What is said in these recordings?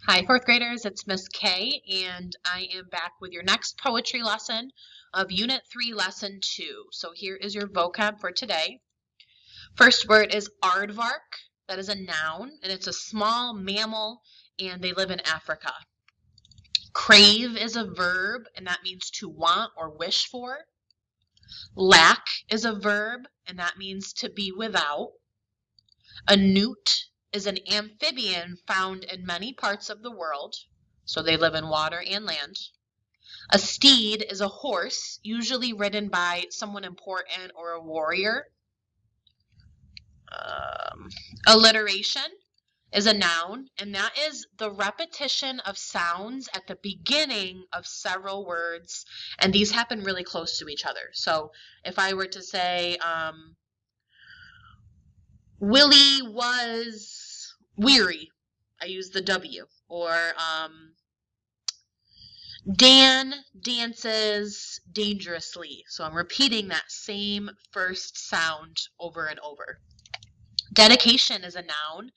Hi, fourth graders, it's Miss K, and I am back with your next poetry lesson of Unit 3, Lesson 2. So here is your vocab for today. First word is aardvark. That is a noun, and it's a small mammal, and they live in Africa. Crave is a verb, and that means to want or wish for. Lack is a verb, and that means to be without. A newt is an amphibian found in many parts of the world, so they live in water and land. A steed is a horse, usually ridden by someone important or a warrior. Alliteration is a noun, and that is the repetition of sounds at the beginning of several words, and these happen really close to each other. So if I were to say, Willie was weary, I use the W. Or Dan dances dangerously. So I'm repeating that same first sound over and over. Dedication is a noun,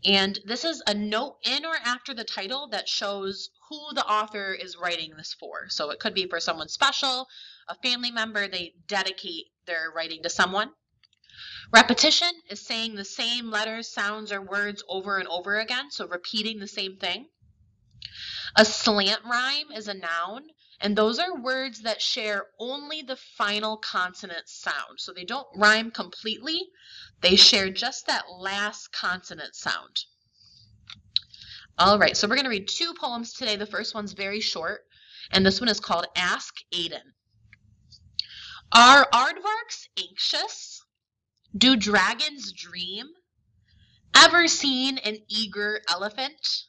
and this is a note in or after the title that shows who the author is writing this for. So it could be for someone special, a family member, they dedicate their writing to someone. Repetition is saying the same letters, sounds, or words over and over again, so repeating the same thing. A slant rhyme is a noun, and those are words that share only the final consonant sound. So they don't rhyme completely, they share just that last consonant sound. All right, so we're going to read two poems today. The first one's very short, and this one is called Ask Aden. Are aardvarks anxious? Do dragons dream? Ever seen an eager elephant?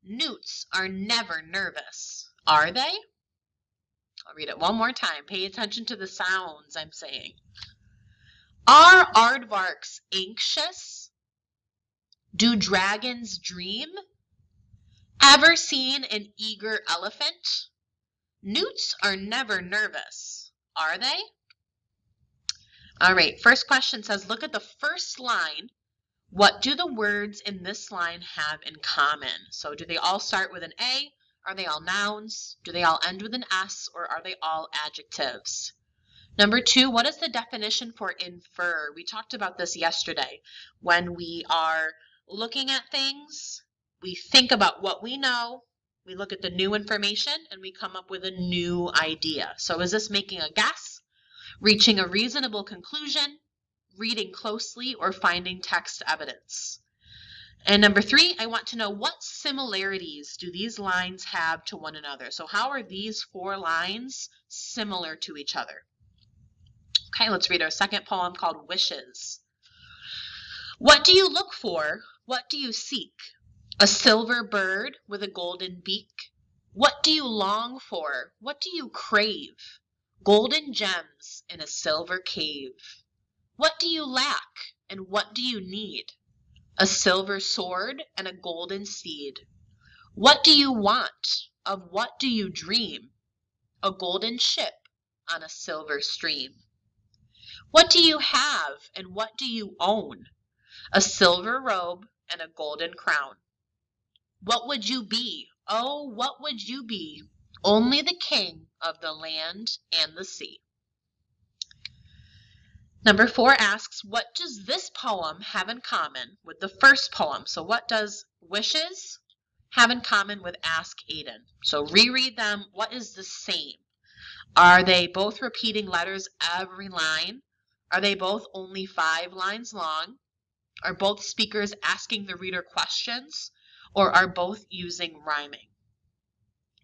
Newts are never nervous, are they? I'll read it one more time. Pay attention to the sounds I'm saying. Are aardvarks anxious? Do dragons dream? Ever seen an eager elephant? Newts are never nervous, are they? All right, first question says, look at the first line. What do the words in this line have in common? So do they all start with an A? Are they all nouns? Do they all end with an S, or are they all adjectives? Number two, what is the definition for infer? We talked about this yesterday. When we are looking at things, we think about what we know, we look at the new information, and we come up with a new idea. So is this making a guess, reaching a reasonable conclusion, reading closely, or finding text evidence? And number three, I want to know what similarities do these lines have to one another? So how are these four lines similar to each other? Okay, let's read our second poem called Wishes. What do you look for? What do you seek? A silver bird with a golden beak? What do you long for? What do you crave? Golden gems in a silver cave. What do you lack and what do you need? A silver sword and a golden steed. What do you want? Of what do you dream? A golden ship on a silver stream. What do you have and what do you own? A silver robe and a golden crown. What would you be? Oh, what would you be? Only the king of the land and the sea. Number four asks, what does this poem have in common with the first poem? So what does Wishes have in common with Ask Aden? So reread them. What is the same? Are they both repeating letters every line? Are they both only 5 lines long? Are both speakers asking the reader questions? Or are both using rhyming?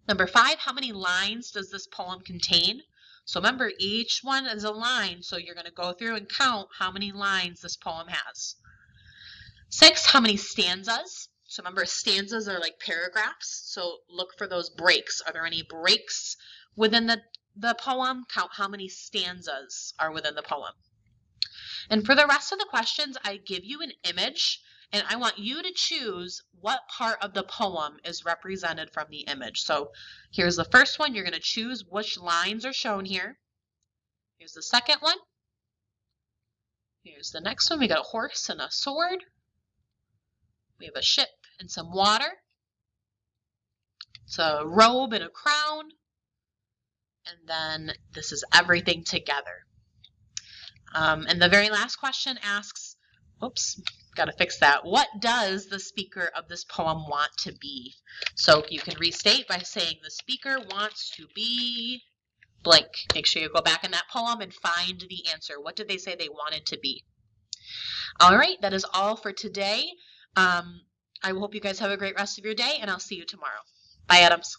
Number 5, how many lines does this poem contain? So remember, each one is a line, so you're going to go through and count how many lines this poem has. 6, how many stanzas? So remember, stanzas are like paragraphs, so look for those breaks. Are there any breaks within the poem? Count how many stanzas are within the poem. And for the rest of the questions, I give you an image, and I want you to choose what part of the poem is represented from the image. So here's the first one. You're going to choose which lines are shown here. Here's the second one. Here's the next one. We got a horse and a sword. We have a ship and some water. It's a robe and a crown. And then this is everything together. And the very last question asks, oops, got to fix that. What does the speaker of this poem want to be? So you can restate by saying the speaker wants to be blank. Make sure you go back in that poem and find the answer. What did they say they wanted to be? All right, that is all for today. I hope you guys have a great rest of your day, and I'll see you tomorrow. Bye, Adams.